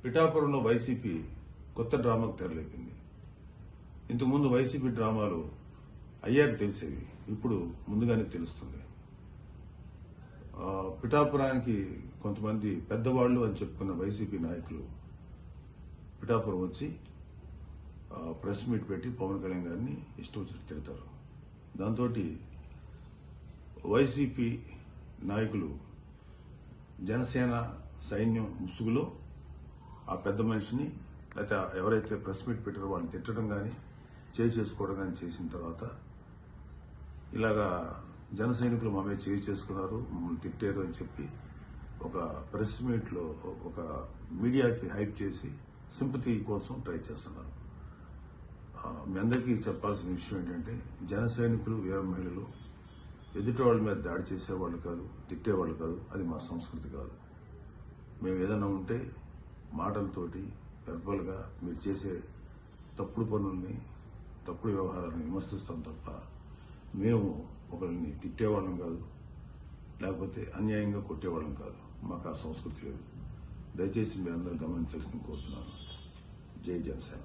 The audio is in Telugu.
పిఠాపురంలో వైసీపీ కొత్త డ్రామాకు తెరలేపింది. ఇంతకుముందు వైసీపీ డ్రామాలు అయ్యాక తెలిసేవి, ఇప్పుడు ముందుగానే తెలుస్తుంది. పిఠాపురానికి కొంతమంది పెద్దవాళ్లు అని చెప్పుకున్న వైసీపీ నాయకులు పిఠాపురం వచ్చి ప్రెస్ మీట్ పెట్టి పవన్ కళ్యాణ్ గారిని ఇష్టం వచ్చినట్టు తిడతారు. దాంతో వైసీపీ నాయకులు జనసేన సైన్యం ముసుగులో ఆ పెద్ద మనిషిని లేకపోతే ఎవరైతే ప్రెస్ మీట్ పెట్టారో వాళ్ళని తిట్టడం కానీ చేసుకోవడం కానీ చేసిన తర్వాత ఇలాగా జన సైనికులు మా మీద చేసుకున్నారు, మమ్మల్ని తిట్టారు అని చెప్పి ఒక ప్రెస్ మీట్లో ఒక మీడియాకి హైప్ చేసి సింపతి కోసం ట్రై చేస్తున్నారు. మీ అందరికీ చెప్పాల్సిన విషయం ఏంటంటే, జన సైనికులు వీర మహిళలు ఎదుటి వాళ్ళ మీద దాడి చేసేవాళ్ళు కాదు, తిట్టేవాళ్ళు కాదు. అది మా సంస్కృతి కాదు. మేము ఏదైనా ఉంటే మాటలతోటి వెర్బల్గా మీరు చేసే తప్పుడు పనుల్ని, తప్పుడు వ్యవహారాలను విమర్శిస్తాం తప్ప మేము ఒకరిని తిట్టేవాళ్ళం కాదు, లేకపోతే అన్యాయంగా కొట్టేవాళ్ళం కాదు. మాకు ఆ సంస్కృతి లేదు. దయచేసి మీరు అందరూ గమనించాల్సింది కోరుతున్నాను. జై జనసేన.